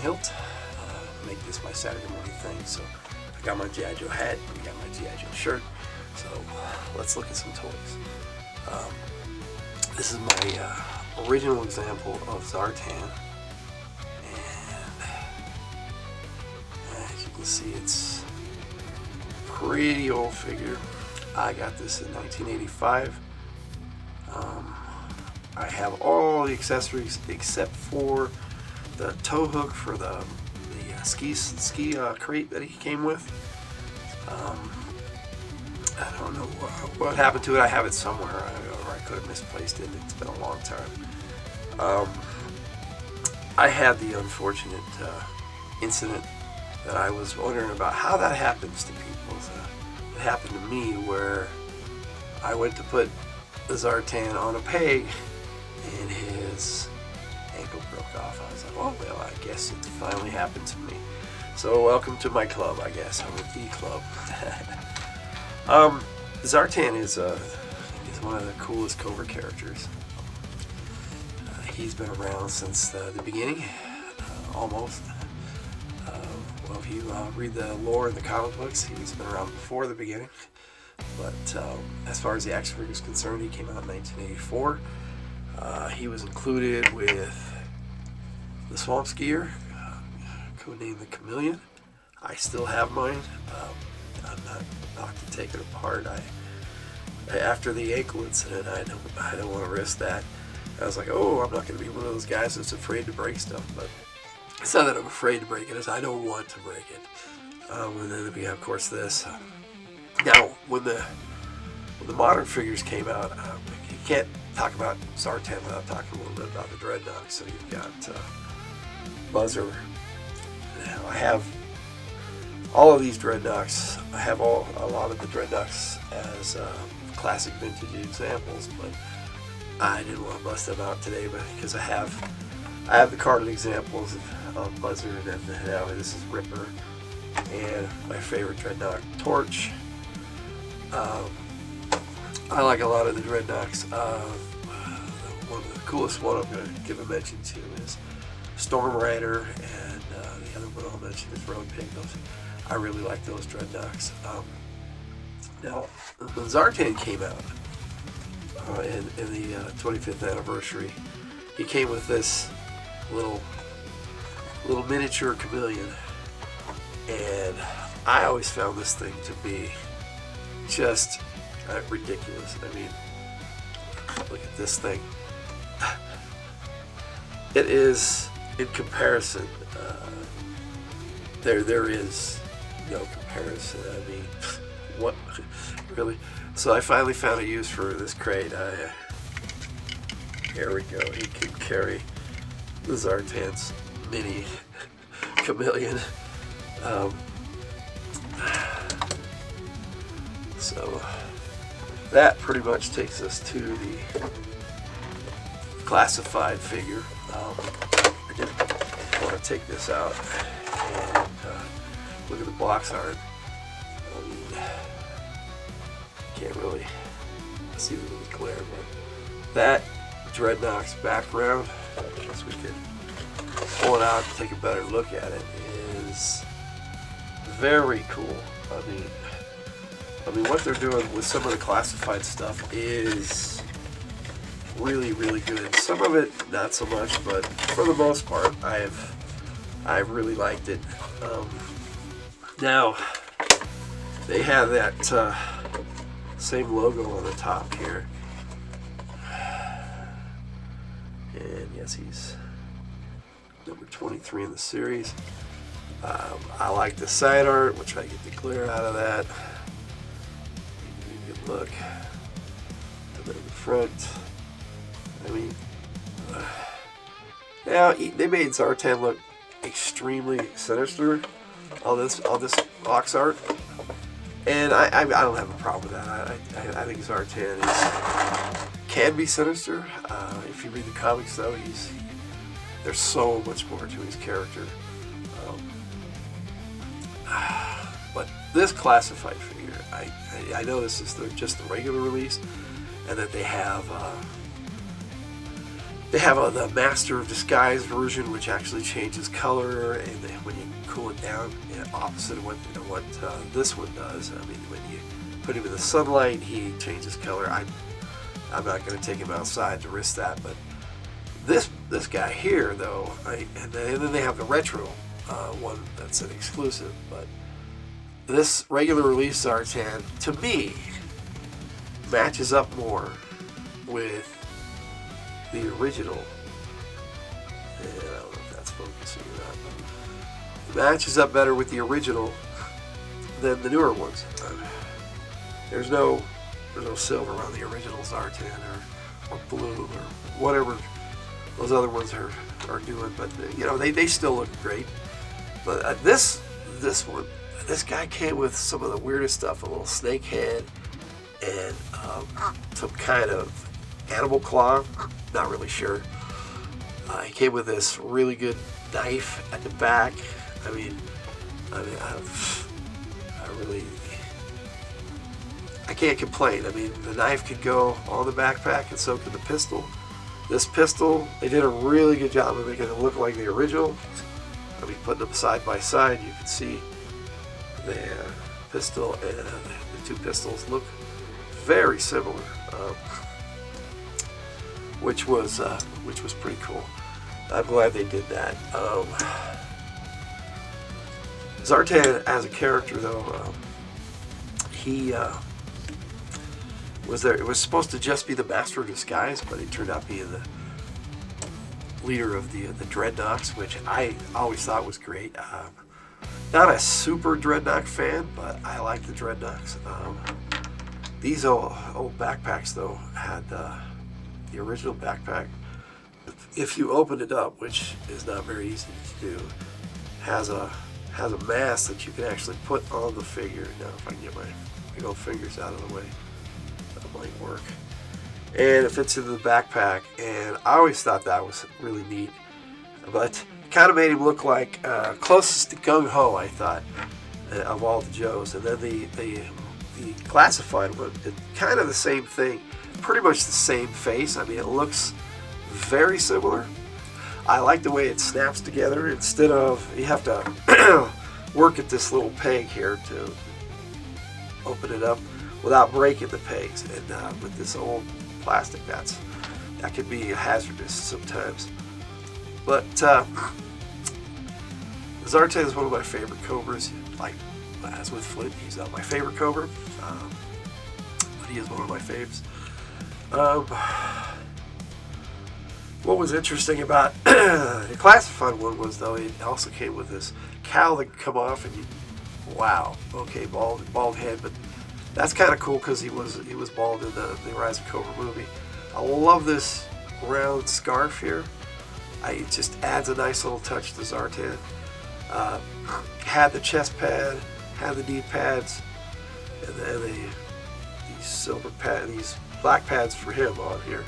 hilt. Make this my Saturday morning thing. So I got my G.I. Joe hat, I got my G.I. Joe shirt. So let's look at some toys. This is my original example of Zartan. And as you can see, it's a pretty old figure. I got this in 1985. I have all the accessories except for the tow hook for the ski crate that he came with. I don't know what happened to it. I have it somewhere, or I could have misplaced it. It's been a long time. I had the unfortunate incident that I was wondering about how that happens to people. It happened to me where I went to put the Zartan on a peg and his ankle broke off. I was like, oh well, I guess it finally happened to me. So welcome to my club, I guess. I'm with the club. Zartan is one of the coolest Cobra characters. He's been around since the beginning, almost. Well, if you read the lore in the comic books, he's been around before the beginning. But as far as the action figure is concerned, he came out in 1984. He was included with the Swamp Skier, codenamed the Chameleon. I still have mine. I'm not to take it apart. After the ankle incident, I don't want to risk that. I was like, oh, I'm not going to be one of those guys that's afraid to break stuff. But it's not that I'm afraid to break it; it's I don't want to break it. And then we have, of course, this. Now, when the modern figures came out, you can't talk about Zartan without talking a little bit about the Dreadnought. So you've got Buzzer. Now, I have all of these Dreadnoughts. I have a lot of the Dreadnoughts as classic vintage examples, but I didn't want to bust them out today, but because I have the carded examples of Buzzer, and then now this is Ripper, and my favorite Dreadnought, Torch. I like a lot of the Dreadnoughts. One of the coolest one I'm going to give a mention to is Storm Rider, and the other one I'll mention is Road Pig. I really like those Dreadnoughts. Now, when Zartan came out in the 25th anniversary, he came with this little miniature chameleon, and I always found this thing to be just ridiculous. I mean, look at this thing. It is, in comparison, there is no comparison. I mean, what, really? So I finally found a use for this crate. Here we go. He can carry the Zartan's mini chameleon. So that pretty much takes us to the classified figure. I did want to take this out and look at the box art. Can't really see the little glare, but that Dreadnought's background, I guess we could pull it out and take a better look at it, is very cool. I mean, what they're doing with some of the classified stuff is really, really good. Some of it, not so much, but for the most part, I've really liked it. Now, they have that same logo on the top here, and yes, he's number 23 in the series. I like the side art, which I get the glare out of that. Good look. And then the front. I mean, now they made Zartan look extremely sinister on this box art, and I don't have a problem with that. I think Zartan can be sinister. If you read the comics, though, there's so much more to his character. But this classified figure, I know this is just the regular release, and that they have They have the Master of Disguise version, which actually changes color, and when you cool it down, opposite of what this one does. I mean, when you put him in the sunlight, he changes color. I'm not going to take him outside to risk that, but this guy here, though, and then they have the retro one that's an exclusive. But this regular release Zartan, to me, matches up more with the original. And I don't know if that's focusing or not. It matches up better with the original than the newer ones. There's no silver on the original Zartan or blue or whatever those other ones are doing, but they still look great. But this one, this guy came with some of the weirdest stuff, a little snake head and some kind of animal claw, not really sure. He came with this really good knife at the back. I can't complain. I mean, the knife could go on the backpack, and so could the pistol. This pistol, they did a really good job of making it look like the original. I mean, putting them side by side, you can see the pistol and the two pistols look very similar, which was pretty cool. I'm glad they did that. Zartan as a character, though, he was there. It was supposed to just be the Master of Disguise, but he turned out being the leader of the Dreadnoks, which I always thought was great. Not a super Dreadnok fan, but I like the Dreadnoks. These old backpacks, though, had the original backpack. If you open it up, which is not very easy to do, has a mask that you can actually put on the figure. Now, if I can get my big old fingers out of the way, that might work. And it fits into the backpack, and I always thought that was really neat. But kind of made him look like closest to Gung Ho, I thought, of all the Joes. And then the classified one did kind of the same thing, pretty much the same face. I mean, it looks very similar. I like the way it snaps together. Instead of, you have to work at this little peg here to open it up without breaking the pegs. And with this old plastic, that can be hazardous sometimes. But Zartan is one of my favorite Cobras. Like, as with Flint, he's not my favorite Cobra, but he is one of my faves. What was interesting about the classified one was, though, it also came with this cowl that could come off, and wow, okay, bald head, but that's kind of cool because he was bald in the Rise of Cobra movie. I love this round scarf here. It just adds a nice little touch to Zartan. Had the chest pad, had the knee pads, and then these silver pad, these black pads for him on here.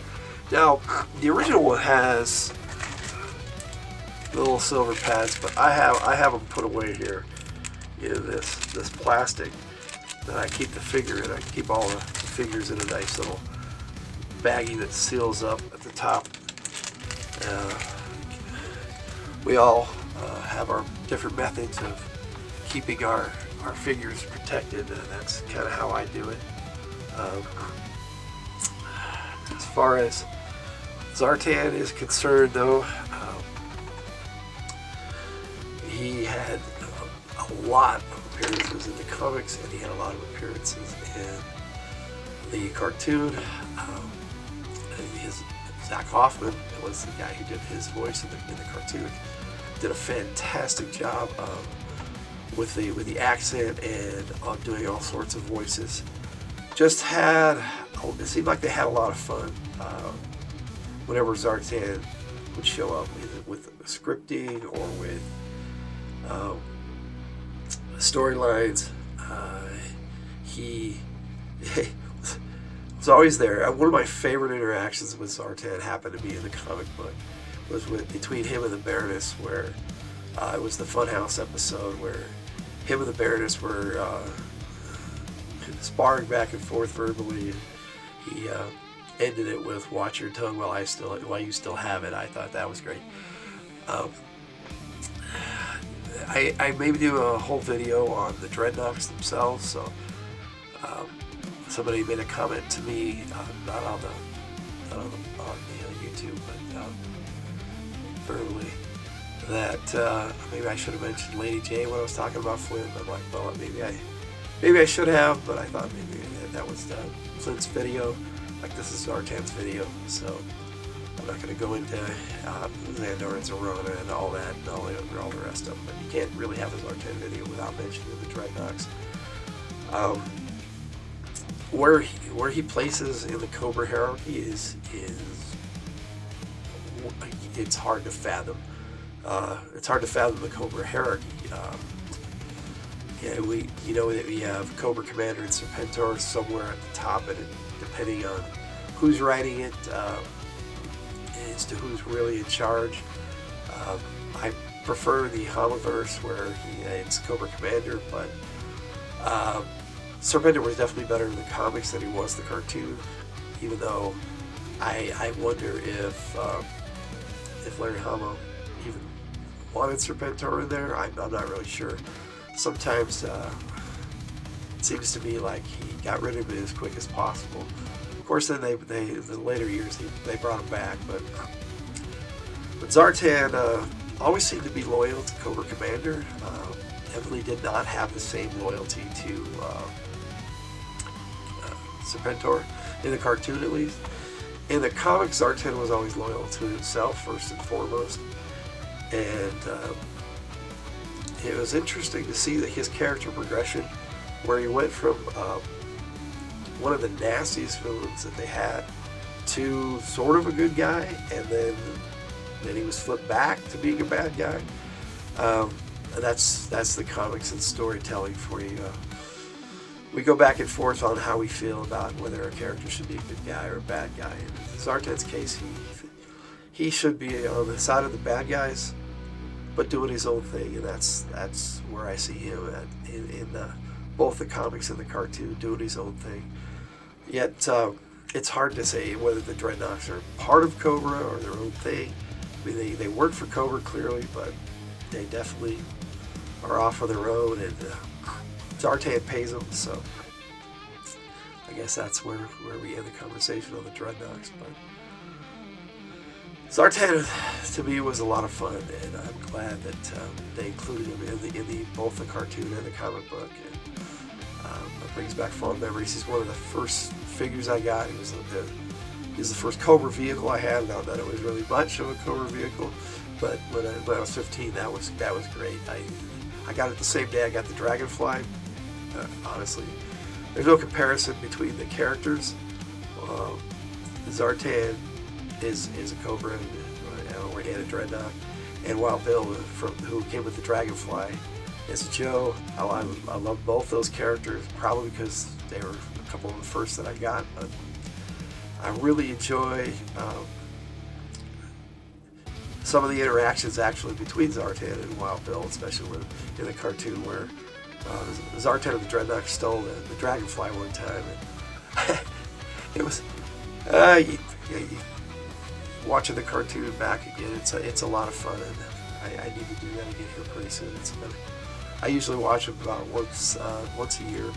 Now, the original one has little silver pads, but I have them put away here in this plastic that I keep the figure in. I keep all the figures in a nice little baggie that seals up at the top. We all have our different methods of keeping our figures protected, and that's kind of how I do it. As far as Zartan is concerned, though, he had a lot of appearances in the comics, and he had a lot of appearances in the cartoon. Zach Hoffman was the guy who did his voice in the cartoon. Did a fantastic job with the accent and doing all sorts of voices. It seemed like they had a lot of fun whenever Zartan would show up, either with scripting or with storylines. He was always there. One of my favorite interactions with Zartan happened to be in the comic book. Was between him and the Baroness, where it was the Funhouse episode where him and the Baroness were sparring back and forth verbally. He ended it with "Watch your tongue while you still have it." I thought that was great. I maybe do a whole video on the Dreadnoks themselves. So somebody made a comment to me, not on the YouTube, but verbally, that maybe I should have mentioned Lady J when I was talking about Flynn. I'm like, well, maybe I should have, but I thought maybe that was Flynn's video. Like, this is Zartan's video, so I'm not going to go into Xandor and Zarona and all that and all the rest of them. But you can't really have a Zartan video without mentioning the Dreadnoks. Where he places in the Cobra hierarchy is it's hard to fathom. It's hard to fathom the Cobra hierarchy. Yeah, that we have Cobra Commander and Serpentor somewhere at the top, and depending on who's writing it, as to who's really in charge. I prefer the Hamaverse where it's Cobra Commander, but Serpentor was definitely better in the comics than he was the cartoon, even though I wonder if Larry Hama even wanted Serpentor in there. I'm not really sure. Sometimes it seems to me like he got rid of it as quick as possible. Of course, then in the later years they brought him back, but Zartan always seemed to be loyal to Cobra Commander. Definitely did not have the same loyalty to Serpentor, in the cartoon at least. In the comics, Zartan was always loyal to himself first and foremost, and it was interesting to see that his character progression, where he went from one of the nastiest villains that they had to sort of a good guy, and then he was flipped back to being a bad guy. That's the comics and storytelling for you. We go back and forth on how we feel about whether a character should be a good guy or a bad guy. In Zartan's case, he should be on the side of the bad guys, but doing his own thing, and that's where I see him at in both the comics and the cartoon, doing his own thing. Yet it's hard to say whether the Dreadnoks are part of Cobra or their own thing. I mean, they work for Cobra clearly, but they definitely are off on their own, and Zartan pays them, so I guess that's where we end the conversation on the Dreadnoks. But Zartan, to me, was a lot of fun, and I'm glad that they included him in both the cartoon and the comic book. And it brings back fond memories. He's one of the first figures I got. He was the first Cobra vehicle I had. Not that it was really much of a Cobra vehicle, but when I was 15, that was great. I got it the same day I got the Dragonfly. Honestly, there's no comparison between the characters. Zartan is a Cobra and a Dreadnought, and Wild Bill, who came with the Dragonfly, is Joe. I love both those characters, probably because they were a couple of the first that I got. But I really enjoy some of the interactions actually between Zartan and Wild Bill, especially in the cartoon where Zartan and the Dreadnought stole the Dragonfly one time, and it was watching the cartoon back again. It's a lot of fun, and I need to do that again here pretty soon. I usually watch them about once a year,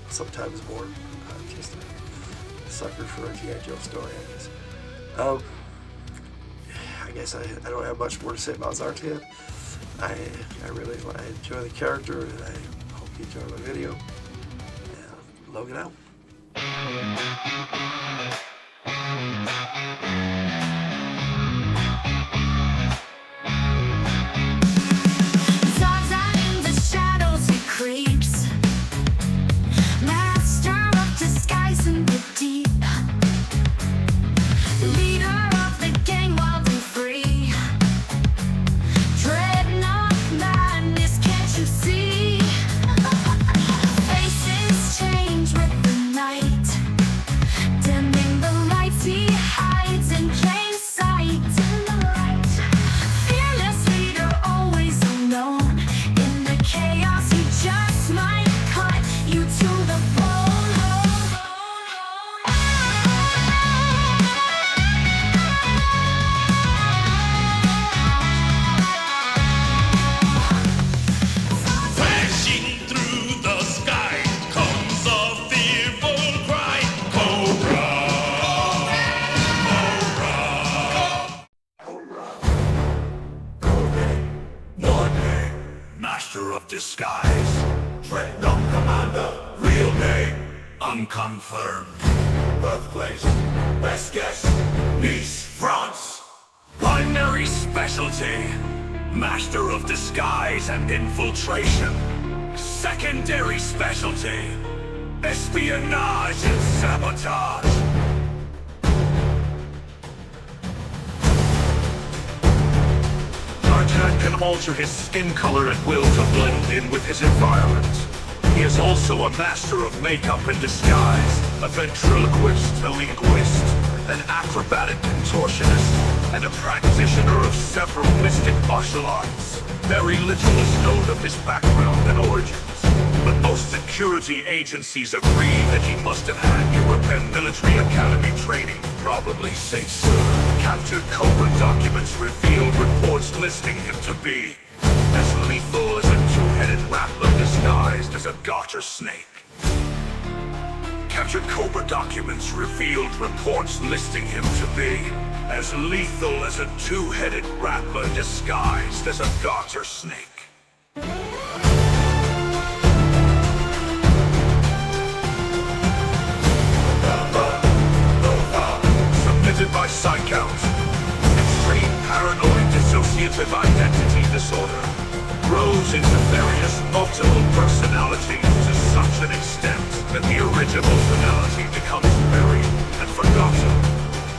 sometimes more. Just a sucker for a G.I. Joe story, I guess. I don't have much more to say about Zartan. I really enjoy the character, and I hope you enjoy my video. Logan out. Faces change with the night. Unconfirmed. Birthplace. Best guess. Nice, France. Primary specialty. Master of disguise and infiltration. Secondary specialty. Espionage and sabotage. Zartan can alter his skin color at will to blend in with his environment. He is also a master of makeup and disguise, a ventriloquist, a linguist, an acrobatic contortionist, and a practitioner of several mystic martial arts. Very little is known of his background and origins, but most security agencies agree that he must have had European military academy training, probably St. Sir. Captured Cobra documents revealed reports listing him to be as lethal as a two-headed rattler disguised as a garter snake. Captured Cobra documents revealed reports listing him to be as lethal as a two-headed rattler disguised as a garter snake. Submitted by Psychout. Extreme paranoid dissociative identity disorder. Grows into various multiple personalities to such an extent that the original personality becomes buried and forgotten.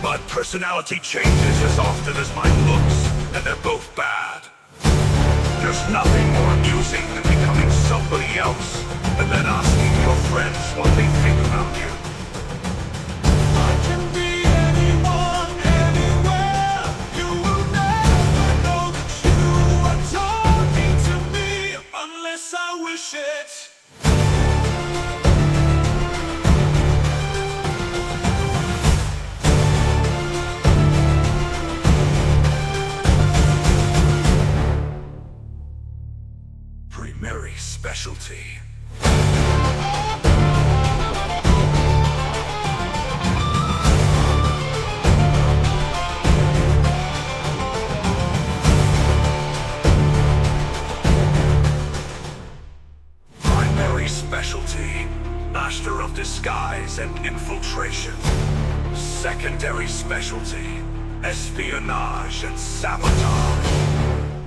My personality changes as often as my looks, and they're both bad. There's nothing more amusing than becoming somebody else, and then asking your friends what they think about you. I can be anyone, anywhere. You will never know that you are talking to me, unless I wish it. Primary specialty. Primary specialty. Master of disguise and infiltration. Secondary specialty. Espionage and sabotage.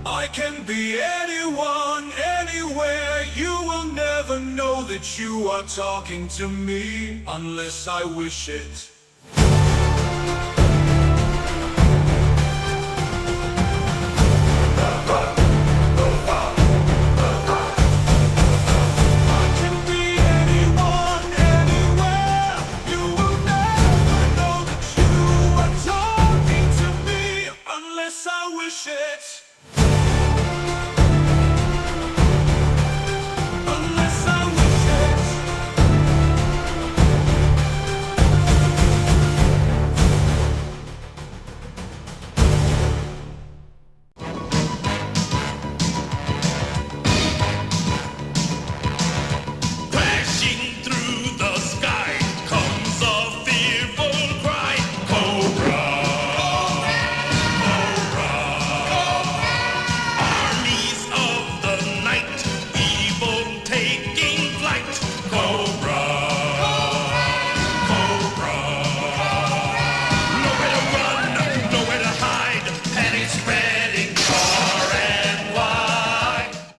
I can be anyone, anywhere. You will never know that you are talking to me, unless I wish it.